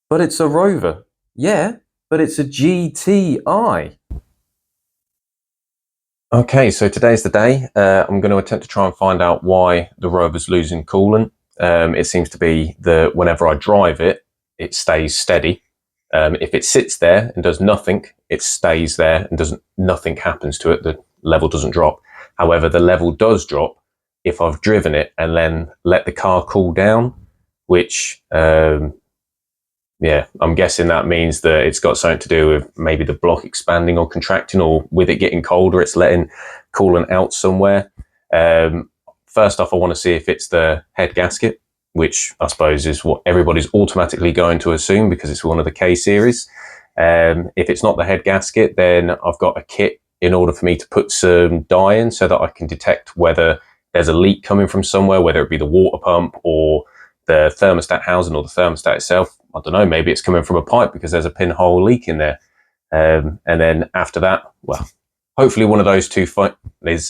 But it's a Rover. Yeah, but it's a GTI. Okay, so today's the day. I'm going to attempt to try and find out why the Rover's losing coolant. It seems to be that whenever I drive it, it stays steady. If it sits there and does nothing, it stays there and nothing happens to it. The level doesn't drop. However, the level does drop if I've driven it and then let the car cool down, which yeah, I'm guessing that means that it's got something to do with maybe the block expanding or contracting, or with it getting colder, it's letting coolant out somewhere. First off, I want to see if it's the head gasket, which I suppose is what everybody's automatically going to assume because it's one of the K series. If it's not the head gasket, then I've got a kit in order for me to put some dye in so that I can detect whether there's a leak coming from somewhere, whether it be the water pump or the thermostat housing or the thermostat itself. I don't know, maybe it's coming from a pipe because there's a pinhole leak in there. And then after that, well, hopefully one of those two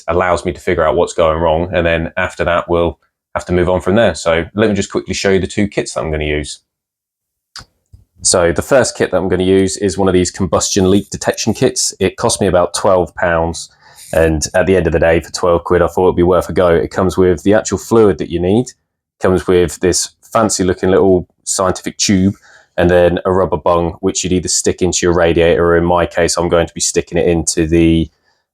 allows me to figure out what's going wrong. And then after that, we'll have to move on from there. So let me just quickly show you the two kits that I'm going to use. So the first kit that I'm going to use is one of these combustion leak detection kits. It cost me about £12. And at the end of the day, for 12 quid, I thought it'd be worth a go. It comes with the actual fluid that you need. It comes with this fancy looking little scientific tube and then a rubber bung, which you'd either stick into your radiator, or in my case, I'm going to be sticking it into the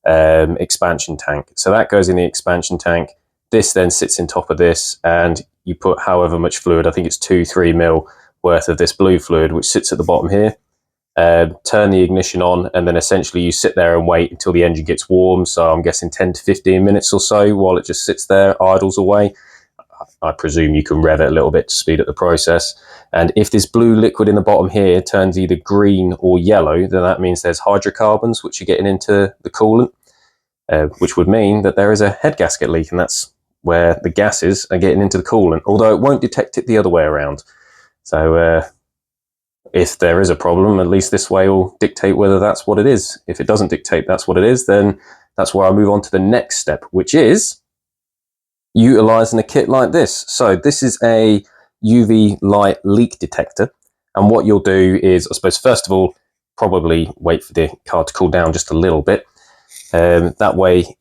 expansion tank. So that goes in the expansion tank. This then sits on top of this, and you put however much fluid, I think it's 2-3 mil worth of this blue fluid, which sits at the bottom here. Turn the ignition on, and then essentially you sit there and wait until the engine gets warm. So I'm guessing 10 to 15 minutes or so while it just sits there, idles away. I presume you can rev it a little bit to speed up the process. And if this blue liquid in the bottom here turns either green or yellow, then that means there's hydrocarbons which are getting into the coolant, which would mean that there is a head gasket leak, and that's where the gases are getting into the coolant, although it won't detect it the other way around. So if there is a problem, at least this way will dictate whether that's what it is. If it doesn't dictate that's what it is, then that's where I move on to the next step, which is utilizing a kit like this. So this is a UV light leak detector, and what you'll do is, I suppose, first of all, probably wait for the car to cool down just a little bit. That way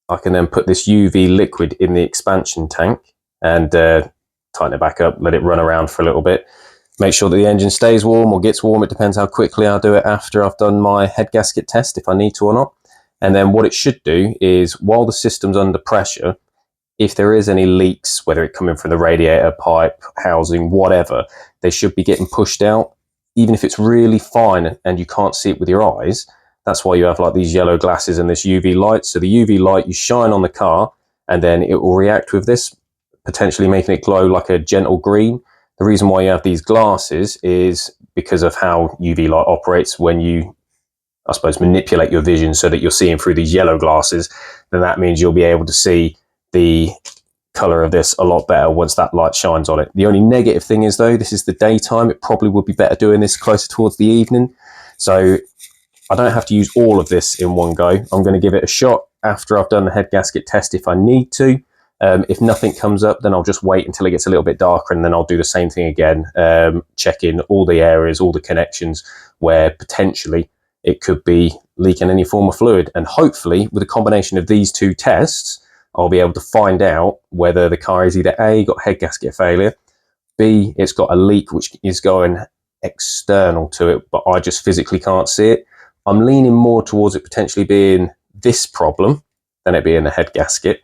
I can then put this UV liquid in the expansion tank and tighten it back up, let it run around for a little bit, make sure that the engine stays warm or gets warm. It depends how quickly I'll do it after I've done my head gasket test, if I need to or not. And then what it should do is, while the system's under pressure, if there is any leaks, whether it coming from the radiator, pipe, housing, whatever, they should be getting pushed out. Even if it's really fine and you can't see it with your eyes, that's why you have like these yellow glasses and this UV light. So the UV light you shine on the car, and then it will react with this, potentially making it glow like a gentle green. The reason why you have these glasses is because of how UV light operates. When you, I suppose, manipulate your vision so that you're seeing through these yellow glasses, then that means you'll be able to see the color of this a lot better once that light shines on it. The only negative thing is, though, this is the daytime. It probably would be better doing this closer towards the evening. So I don't have to use all of this in one go. I'm going to give it a shot after I've done the head gasket test if I need to. If nothing comes up, then I'll just wait until it gets a little bit darker, and then I'll do the same thing again, check in all the areas, all the connections where potentially it could be leaking any form of fluid. And hopefully with a combination of these two tests, I'll be able to find out whether the car is either A, got head gasket failure, B, it's got a leak which is going external to it, but I just physically can't see it. I'm leaning more towards it potentially being this problem than it being the head gasket.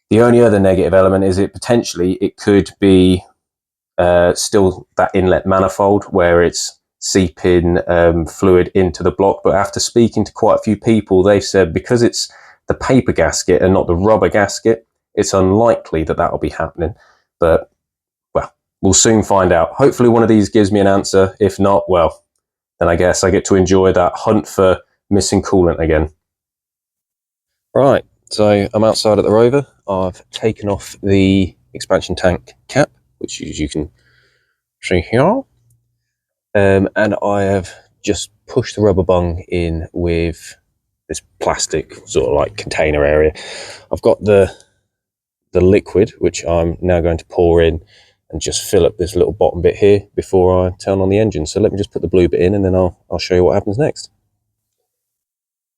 The only other negative element is it could be still that inlet manifold where it's seeping fluid into the block. But after speaking to quite a few people, they've said because it's the paper gasket and not the rubber gasket, it's unlikely that that'll be happening. But, well, we'll soon find out. Hopefully one of these gives me an answer. If not, well, then I guess I get to enjoy that hunt for missing coolant again. Right, so I'm outside at the Rover. I've taken off the expansion tank cap, which you can see here. And I have just pushed the rubber bung in with this plastic sort of like container area. I've got the liquid, which I'm now going to pour in and just fill up this little bottom bit here before I turn on the engine. So let me just put the blue bit in, and then I'll show you what happens next.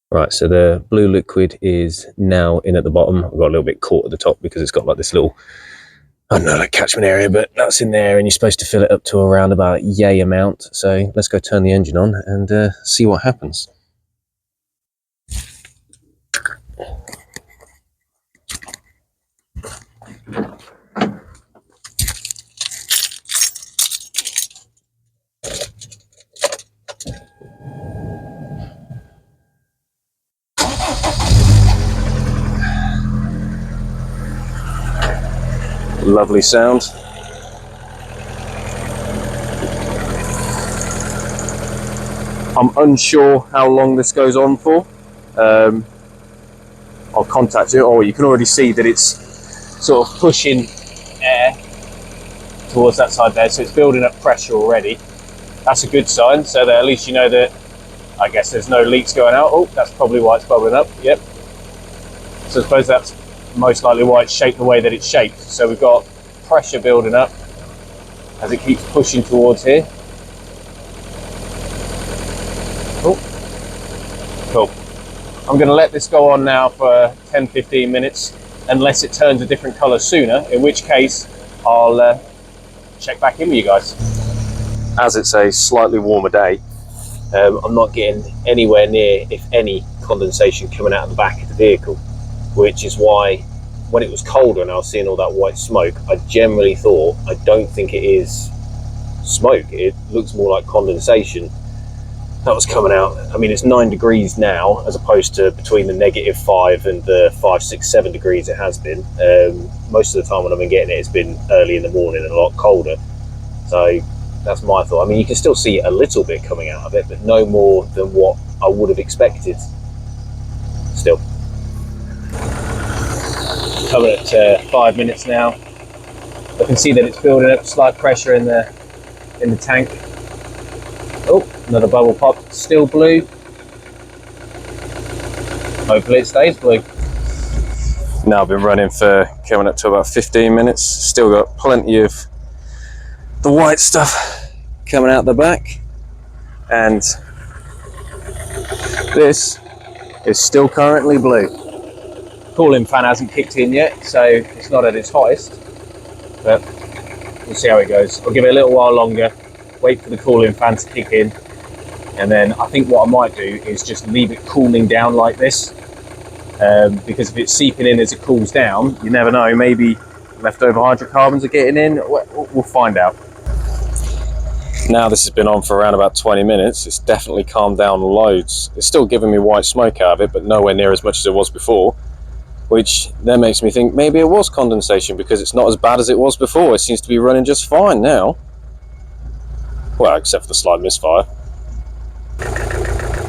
Right, so the blue liquid is now in at the bottom. I've got a little bit caught at the top because it's got like this little, I don't know, like catchment area, but that's in there, and you're supposed to fill it up to around about yay amount. So let's go turn the engine on and see what happens. Lovely sound. I'm unsure how long this goes on for. I'll contact you. Oh, you can already see that it's sort of pushing air towards that side there, so it's building up pressure already. That's a good sign, so that at least you know that, I guess, there's no leaks going out. Oh, that's probably why it's bubbling up. Yep. So I suppose that's most likely why it's shaped the way that it's shaped. So we've got pressure building up as it keeps pushing towards here. Oh, cool. I'm going to let this go on now for 10-15 minutes, unless it turns a different colour sooner, in which case I'll check back in with you guys. As it's a slightly warmer day, I'm not getting anywhere near, if any, condensation coming out of the back of the vehicle, which is why when it was colder and I was seeing all that white smoke, I generally thought, I don't think it is smoke, it looks more like condensation that was coming out. I mean, it's 9 degrees now, as opposed to between the -5 and the 5, 6, 7 degrees it has been. Most of the time when I've been getting it, it's been early in the morning and a lot colder. So that's my thought. I mean, you can still see a little bit coming out of it, but no more than what I would have expected. Still. Coming at 5 minutes now. I can see that it's building up slight pressure in the tank. Oh, another bubble pop, still blue. Hopefully it stays blue. Now I've been running for coming up to about 15 minutes. Still got plenty of the white stuff coming out the back. And this is still currently blue. Cooling fan hasn't kicked in yet, so it's not at its hottest. But we'll see how it goes. I'll give it a little while longer. Wait for the cooling fan to kick in, and then I think what I might do is just leave it cooling down like this, because if it's seeping in as it cools down, you never know, maybe leftover hydrocarbons are getting in. We'll find out. Now this has been on for around about 20 minutes. It's definitely calmed down loads. It's still giving me white smoke out of it, but nowhere near as much as it was before, which then makes me think maybe it was condensation, because it's not as bad as it was before. It seems to be running just fine now. Well, except for the slight misfire.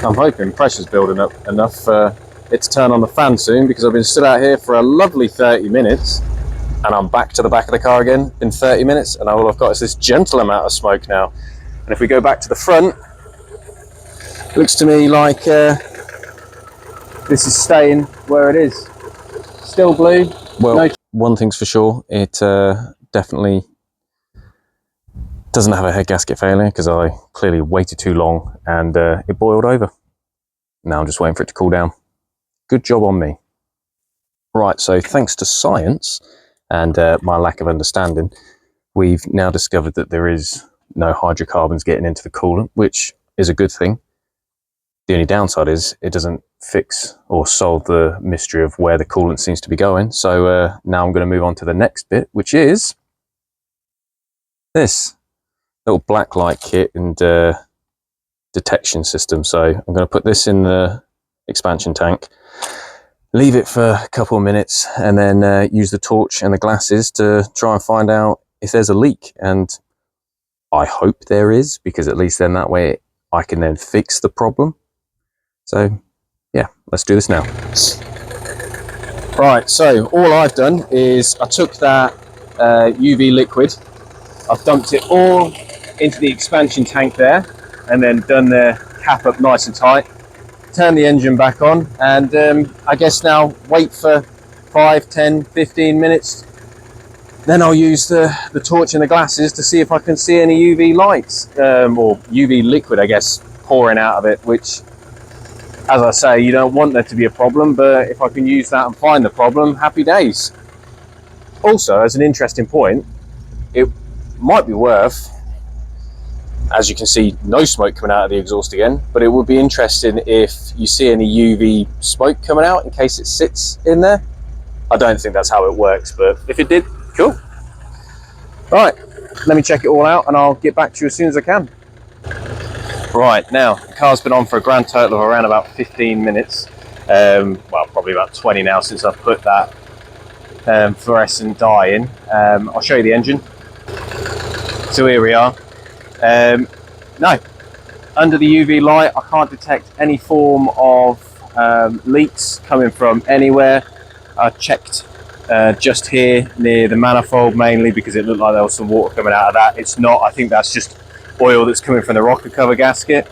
I'm hoping pressure's building up enough for it to turn on the fan soon, because I've been stood out here for a lovely 30 minutes and I'm back to the back of the car again in 30 minutes, and all I've got is this gentle amount of smoke now. And if we go back to the front, it looks to me like this is staying where it is. Still blue. Well, one thing's for sure, it definitely doesn't have a head gasket failure, because I clearly waited too long and it boiled over. Now I'm just waiting for it to cool down. Good job on me. Right, so thanks to science and my lack of understanding, we've now discovered that there is no hydrocarbons getting into the coolant, which is a good thing. The only downside is it doesn't fix or solve the mystery of where the coolant seems to be going. So now I'm going to move on to the next bit, which is this little black light kit and detection system. So I'm going to put this in the expansion tank, leave it for a couple of minutes, and then use the torch and the glasses to try and find out if there's a leak. And I hope there is, because at least then that way I can then fix the problem. So yeah, let's do this now. Right, so all I've done is I took that UV liquid, I've dumped it all into the expansion tank there, and then done the cap up nice and tight, turn the engine back on, and I guess now wait for 5, 10, 15 minutes Then I'll use the torch and the glasses to see if I can see any UV lights, or UV liquid, I guess, pouring out of it, which, as I say, you don't want there to be a problem, but if I can use that and find the problem, happy days. Also, as an interesting point, it might be worth, as you can see, no smoke coming out of the exhaust again, but it would be interesting if you see any UV smoke coming out in case it sits in there. I don't think that's how it works, but if it did, cool. Right, let me check it all out and I'll get back to you as soon as I can. Right, now, the car's been on for a grand total of around about 15 minutes. Well, probably about 20 now since I've put that fluorescent dye in. I'll show you the engine. So here we are. No, under the UV light, I can't detect any form of leaks coming from anywhere. I checked just here near the manifold mainly because it looked like there was some water coming out of that. It's not. I think that's just oil that's coming from the rocker cover gasket.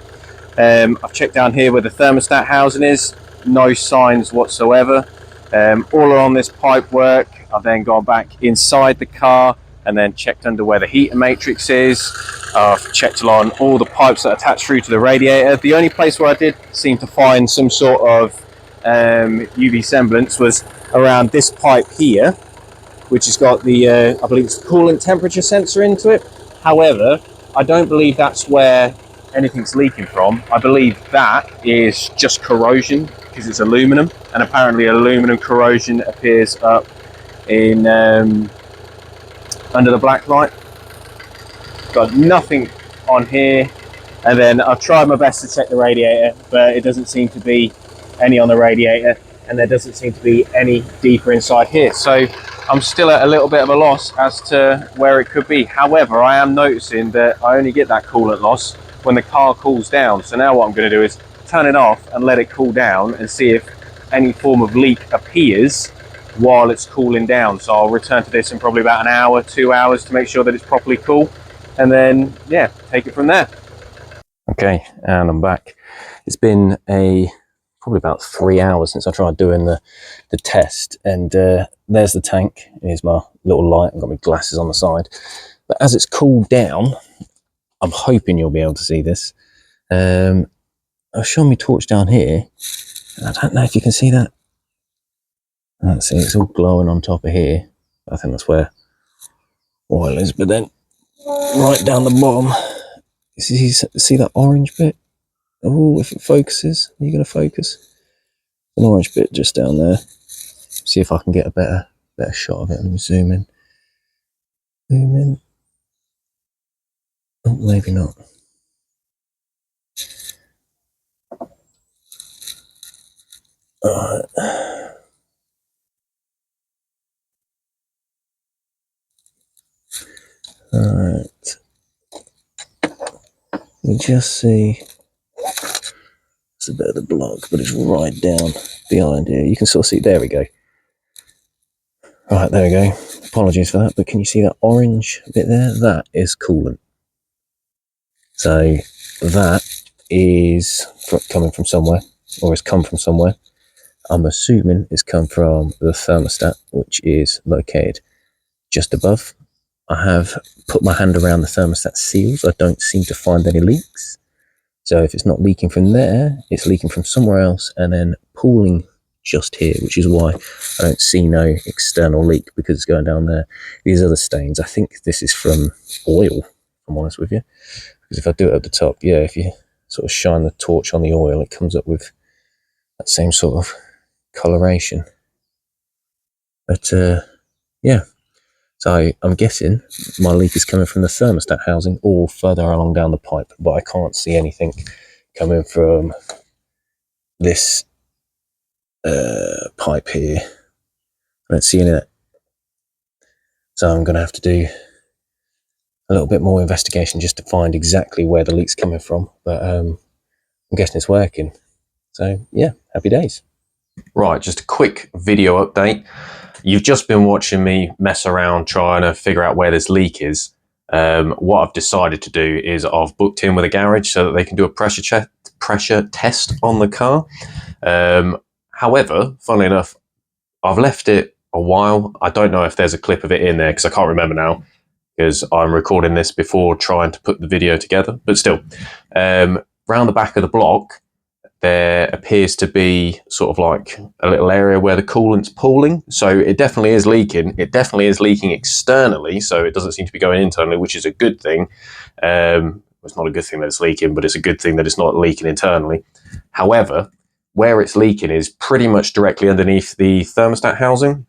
I've checked down here where the thermostat housing is. No signs whatsoever. All along this pipe work, I've then gone back inside the car and then checked under where the heater matrix is. I've checked along all the pipes that attach through to the radiator. The only place where I did seem to find some sort of UV semblance was around this pipe here, which has got the, I believe it's the coolant temperature sensor into it. However, I don't believe that's where anything's leaking from. I believe that is just corrosion because it's aluminum, and apparently aluminum corrosion appears up in under the black light. Got nothing on here, and then I've tried my best to check the radiator, but it doesn't seem to be any on the radiator, and there doesn't seem to be any deeper inside here. So I'm still at a little bit of a loss as to where it could be. However, I am noticing that I only get that coolant loss when the car cools down. So now what I'm going to do is turn it off and let it cool down and see if any form of leak appears while it's cooling down. So I'll return to this in probably about an hour, 2 hours to make sure that it's properly cool, and then yeah, take it from there. Okay, and I'm back. It's been probably about 3 hours since I tried doing the test, and there's the tank. Here's my little light. I've got my glasses on the side, but as it's cooled down, I'm hoping you'll be able to see this. I'll show my torch down here. I don't know if you can see that. Let's see, it's all glowing on top of here. I think that's where oil is, but then right down the bottom, see that orange bit? Oh, if it focuses, are you going to focus? An orange bit just down there. See if I can get a better shot of it. Let me zoom in. Zoom in. Oh, maybe not. Alright. Alright. You just see it's a bit of the block, but it's right down behind here. You can sort of see, there we go. Right, there we go. Apologies for that, but can you see that orange bit there? That is coolant. So that is coming from somewhere, or has come from somewhere. I'm assuming it's come from the thermostat, which is located just above. I have put my hand around the thermostat seals. I don't seem to find any leaks. So if it's not leaking from there, it's leaking from somewhere else and then pooling just here, which is why I don't see no external leak, because it's going down there. These other stains, I think this is from oil, if I'm honest with you. Because if I do it at the top, yeah, if you sort of shine the torch on the oil, it comes up with that same sort of coloration. But yeah, so I'm guessing my leak is coming from the thermostat housing or further along down the pipe, but I can't see anything coming from this pipe here. I don't see any of that. So I'm going to have to do a little bit more investigation just to find exactly where the leak's coming from. But I'm guessing it's working. So yeah, happy days. Right, just a quick video update. You've just been watching me mess around trying to figure out where this leak is. What I've decided to do is I've booked in with a garage so that they can do a pressure test on the car. However, funnily enough, I've left it a while. I don't know if there's a clip of it in there because I can't remember now, because I'm recording this before trying to put the video together. But still, round the back of the block, there appears to be sort of like a little area where the coolant's pooling. So it definitely is leaking. It definitely is leaking externally, so it doesn't seem to be going internally, which is a good thing. It's not a good thing that it's leaking, but it's a good thing that it's not leaking internally. However, where it's leaking is pretty much directly underneath the thermostat housing.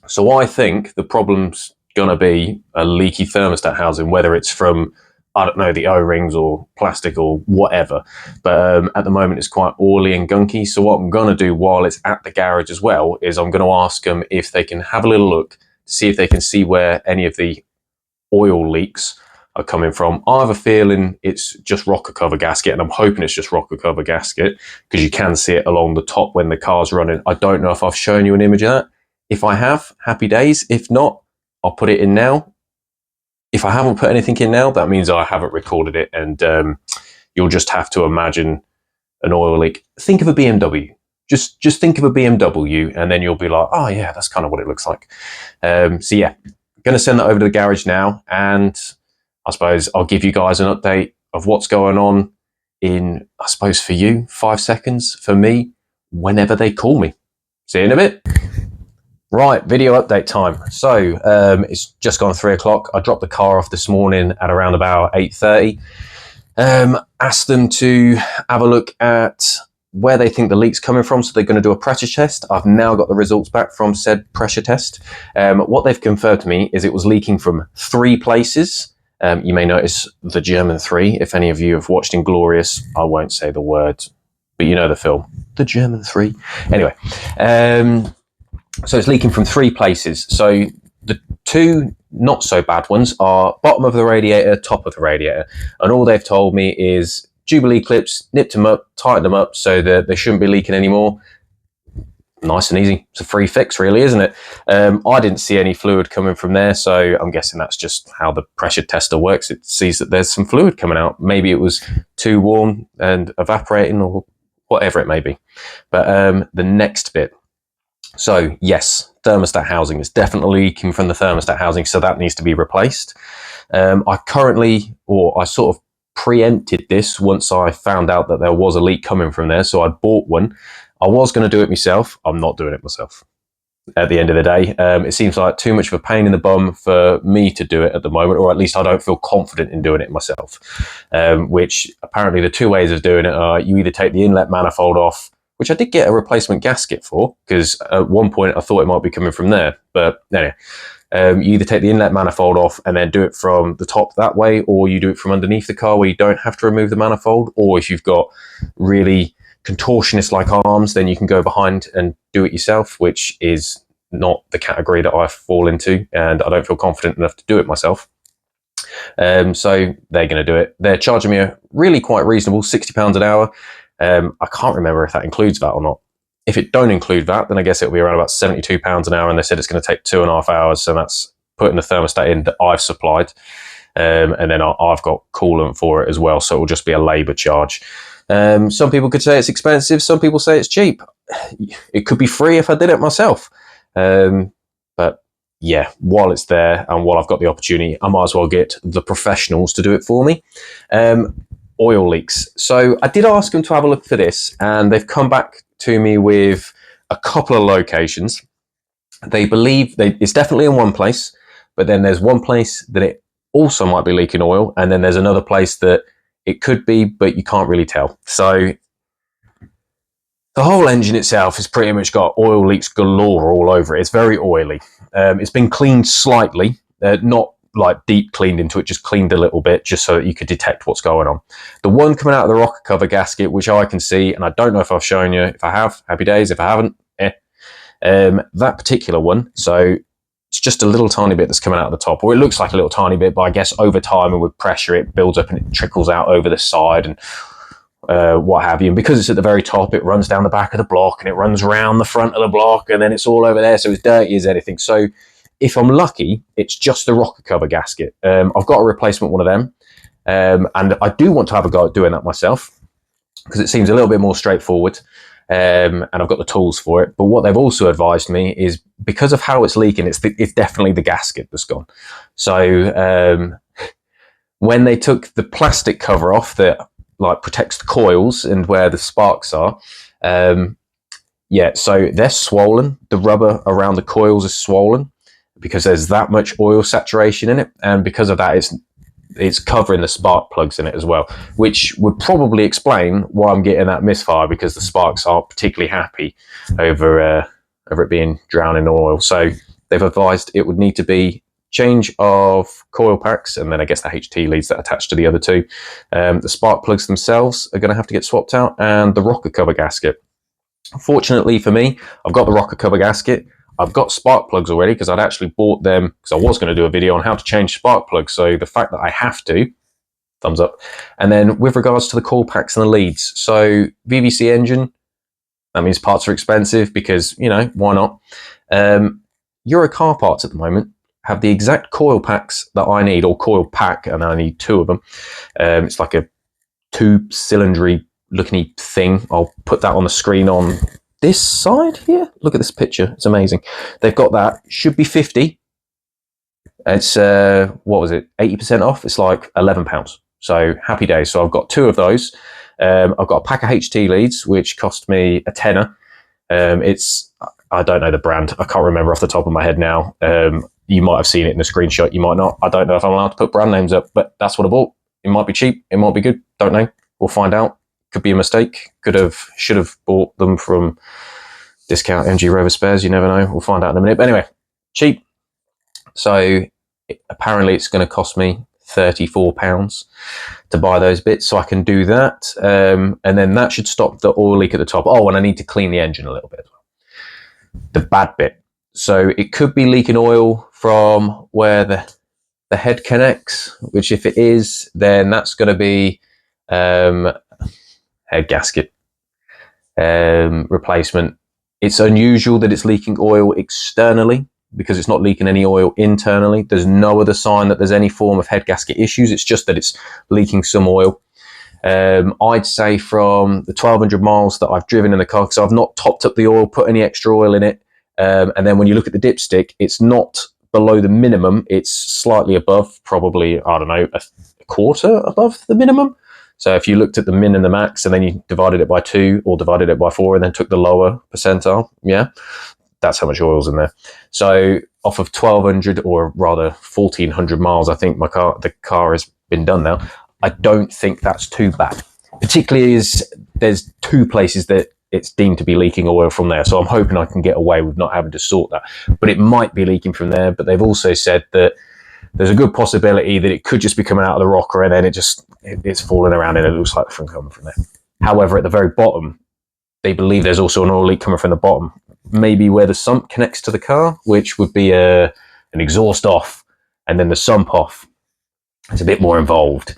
So I think the problem's going to be a leaky thermostat housing, whether it's from, I don't know, the O-rings or plastic or whatever. But at the moment, it's quite oily and gunky. So what I'm going to do while it's at the garage as well is I'm going to ask them if they can have a little look to see if they can see where any of the oil leaks are coming from. I have a feeling it's just rocker cover gasket, and I'm hoping it's just rocker cover gasket because you can see it along the top when the car's running. I don't know if I've shown you an image of that. If I have, happy days. If not, I'll put it in now. If I haven't put anything in now, that means I haven't recorded it, and you'll just have to imagine an oil leak. Think of a BMW. Just think of a BMW, and then you'll be like, oh yeah, that's kind of what it looks like. So yeah, going to send that over to the garage now, and I suppose I'll give you guys an update of what's going on in, I suppose for you, 5 seconds. For me, whenever they call me. See you in a bit. Right, video update time. So it's just gone 3 o'clock. I dropped the car off this morning at around about 8:30. Asked them to have a look at where they think the leak's coming from. So they're going to do a pressure test. I've now got the results back from said pressure test. What they've confirmed to me is it was leaking from 3 places. You may notice the German 3. If any of you have watched Inglorious, I won't say the word, but you know the film, the German 3. Anyway, so it's leaking from 3 places. So the 2 not so bad ones are bottom of the radiator, top of the radiator. And all they've told me is Jubilee clips, nipped them up, tightened them up so that they shouldn't be leaking anymore. Nice and easy. It's a free fix really, isn't it? I didn't see any fluid coming from there, so I'm guessing that's just how the pressure tester works. It sees that there's some fluid coming out. Maybe it was too warm and evaporating or whatever it may be. But the next bit. So yes, thermostat housing is definitely leaking from the thermostat housing, so that needs to be replaced. I sort of preempted this once I found out that there was a leak coming from there, so I bought one. I was going to do it myself. I'm not doing it myself. At the end of the day, it seems like too much of a pain in the bum for me to do it at the moment, or at least I don't feel confident in doing it myself. Which apparently the 2 ways of doing it are you either take the inlet manifold off, which I did get a replacement gasket for, because at one point I thought it might be coming from there. But anyway, you either take the inlet manifold off and then do it from the top that way, or you do it from underneath the car where you don't have to remove the manifold. Or if you've got really contortionist-like arms, then you can go behind and do it yourself, which is not the category that I fall into, and I don't feel confident enough to do it myself. So they're going to do it. They're charging me a really quite reasonable £60 an hour. I can't remember if that includes that or not. If it don't include that, then I guess it'll be around about £72 an hour, and they said it's going to take 2.5 hours, so that's putting the thermostat in that I've supplied, and then I've got coolant for it as well, so it will just be a labour charge. Some people could say it's expensive, some people say it's cheap. It could be free if I did it myself. But yeah, while it's there and while I've got the opportunity, I might as well get the professionals to do it for me. Oil leaks. So I did ask them to have a look for this, and they've come back to me with a couple of locations. They believe it's definitely in one place, but then there's one place that it also might be leaking oil, and then there's another place that it could be, but you can't really tell. So the whole engine itself has pretty much got oil leaks galore all over it. It's very oily. It's been cleaned slightly, not like deep cleaned into it, just cleaned a little bit, just so that you could detect what's going on. The one coming out of the rocker cover gasket, which I can see, and I don't know if I've shown you. If I have, happy days. If I haven't, that particular one, so it's just a little tiny bit that's coming out of the top, or it looks like a little tiny bit, but I guess over time and with pressure it builds up and it trickles out over the side and what have you. And because it's at the very top, it runs down the back of the block and it runs around the front of the block, and then it's all over there, so it's dirty as anything. So if I'm lucky, it's just the rocker cover gasket. I've got a replacement one of them, and I do want to have a go at doing that myself because it seems a little bit more straightforward. and I've got the tools for it. But what they've also advised me is, because of how it's leaking, it's definitely the gasket that's gone. So when they took the plastic cover off that like protects the coils and where the sparks are, yeah, so they're swollen. The rubber around the coils is swollen because there's that much oil saturation in it, and because of that, it's covering the spark plugs in it as well, which would probably explain why I'm getting that misfire, because the sparks aren't particularly happy over it being drowned in oil. So they've advised it would need to be change of coil packs, and then I guess the HT leads that attach to the other two. The spark plugs themselves are going to have to get swapped out, and the rocker cover gasket. Fortunately for me, I've got the rocker cover gasket. I've got spark plugs already, because I'd actually bought them because I was going to do a video on how to change spark plugs. So the fact that I have to, thumbs up. And then with regards to the coil packs and the leads, so VVC engine, that means parts are expensive because, you know, why not? Euro car parts at the moment have the exact coil packs that I need, or coil pack, and I need 2 of them. It's like a 2-cylindry looking thing. I'll put that on the screen on this side here. Look at this picture, it's amazing. They've got that, should be 50. It's what was it, 80% off? It's like £11. So happy days. So I've got 2 of those. I've got a pack of HT leads, which cost me a tenner. It's, I don't know the brand, I can't remember off the top of my head now. You might have seen it in the screenshot, you might not. I don't know if I'm allowed to put brand names up, but that's what I bought. It might be cheap, it might be good, don't know. We'll find out. Could be a mistake. Should have bought them from discount MG Rover spares. You never know. We'll find out in a minute. But anyway, cheap. So apparently it's going to cost me £34 to buy those bits, so I can do that. And then that should stop the oil leak at the top. Oh, and I need to clean the engine a little bit as well. The bad bit. So it could be leaking oil from where the head connects, which if it is, then that's going to be head gasket replacement. It's unusual that it's leaking oil externally, because it's not leaking any oil internally. There's no other sign that there's any form of head gasket issues. It's just that it's leaking some oil. I'd say from the 1,200 miles that I've driven in the car, because I've not topped up the oil, put any extra oil in it, and then when you look at the dipstick, it's not below the minimum, it's slightly above, probably, I don't know, a quarter above the minimum. So if you looked at the min and the max, and then you divided it by 2 or divided it by 4 and then took the lower percentile, yeah, that's how much oil's in there. So off of 1,200, or rather 1,400 miles, I think the car has been done now. I don't think that's too bad, particularly as there's 2 places that it's deemed to be leaking oil from there. So I'm hoping I can get away with not having to sort that. But it might be leaking from there. But they've also said that there's a good possibility that it could just be coming out of the rocker, and then it's falling around and it looks like the thing coming from there. However, at the very bottom, they believe there's also an oil leak coming from the bottom, maybe where the sump connects to the car, which would be an exhaust off and then the sump off. It's a bit more involved,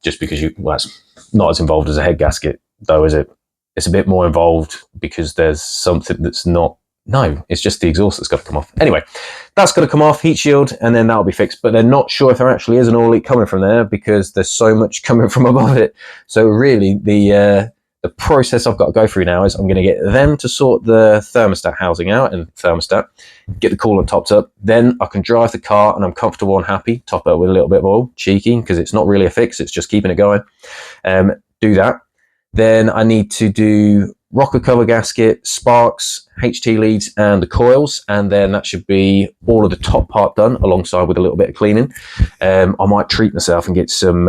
just because well, it's not as involved as a head gasket, though, is it? It's a bit more involved because there's something that's not. No, it's just the exhaust that's got to come off. Anyway, that's got to come off, heat shield, and then that'll be fixed. But they're not sure if there actually is an oil leak coming from there, because there's so much coming from above it. So really, the process I've got to go through now is I'm going to get them to sort the thermostat housing out, and thermostat, get the coolant topped up. Then I can drive the car and I'm comfortable and happy. Top it up with a little bit of oil, cheeky, because it's not really a fix, it's just keeping it going. Do that. Then I need to do rocker cover gasket, sparks, HT leads, and the coils, and then that should be all of the top part done, alongside with a little bit of cleaning. I might treat myself and get some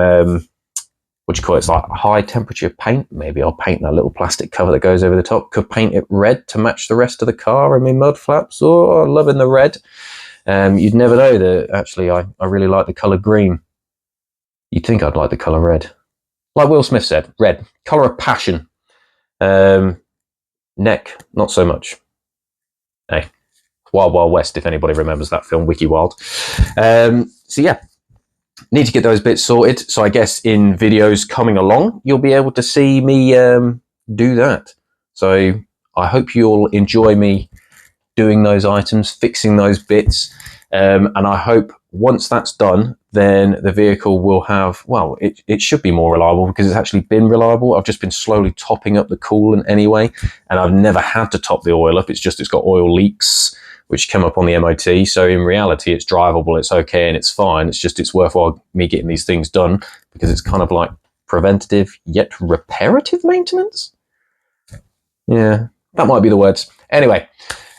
what do you call it? It's like high temperature paint. Maybe I'll paint that little plastic cover that goes over the top. Could paint it red to match the rest of the car and my mud flaps. Oh, I'm loving the red. You'd never know that actually I really like the colour green. You'd think I'd like the colour red. Like Will Smith said, red, colour of passion. Neck, not so much. Hey, Wild Wild West, if anybody remembers that film, Wiki Wild. So yeah, need to get those bits sorted. So I guess in videos coming along, you'll be able to see me do that. So I hope you'll enjoy me doing those items, fixing those bits. And I hope once that's done, then the vehicle will have, well, it should be more reliable because it's actually been reliable. I've just been slowly topping up the coolant anyway, and I've never had to top the oil up. It's just it's got oil leaks, which come up on the MOT. So in reality, it's drivable, it's okay, and it's fine. It's just it's worthwhile me getting these things done because it's kind of like preventative yet reparative maintenance. Yeah, that might be the words. Anyway,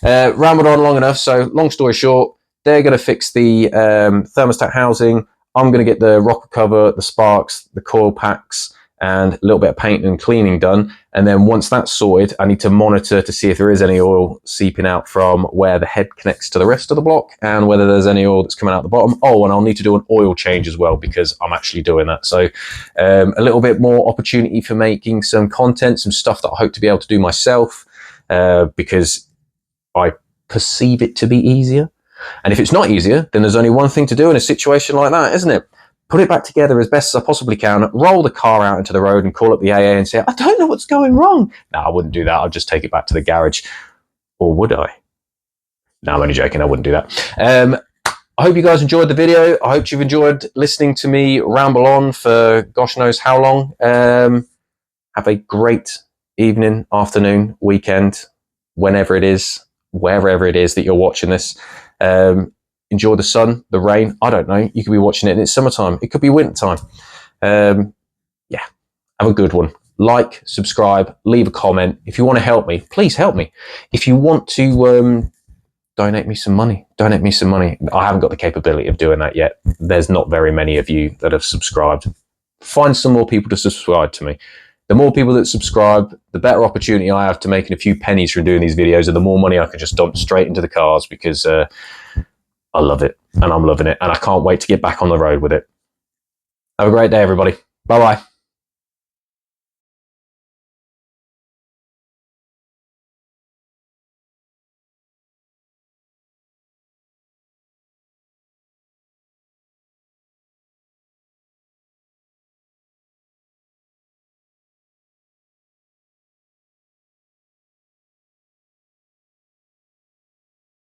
rambled on long enough. So long story short, they're going to fix the thermostat housing. I'm going to get the rocker cover, the sparks, the coil packs, and a little bit of paint and cleaning done. And then once that's sorted, I need to monitor to see if there is any oil seeping out from where the head connects to the rest of the block and whether there's any oil that's coming out the bottom. Oh, and I'll need to do an oil change as well because I'm actually doing that. So a little bit more opportunity for making some content, some stuff that I hope to be able to do myself because I perceive it to be easier. And if it's not easier, then there's only one thing to do in a situation like that, isn't it? Put it back together as best as I possibly can, roll the car out into the road and call up the AA and say, I don't know what's going wrong. No, I wouldn't do that. I'd just take it back to the garage. Or would I? No, I'm only joking. I wouldn't do that. I hope you guys enjoyed the video. I hope you've enjoyed listening to me ramble on for gosh knows how long. Have a great evening, afternoon, weekend, whenever it is, wherever it is that you're watching this. Enjoy the sun, the rain. I don't know. You could be watching it and it's summertime. It could be winter time. Yeah, have a good one. Like, subscribe, leave a comment. If you want to help me, please help me. If you want to donate me some money, donate me some money. I haven't got the capability of doing that yet. There's not very many of you that have subscribed. Find some more people to subscribe to me. The more people that subscribe, the better opportunity I have to making a few pennies from doing these videos, and the more money I can just dump straight into the cars because I love it and I'm loving it and I can't wait to get back on the road with it. Have a great day, everybody. Bye-bye.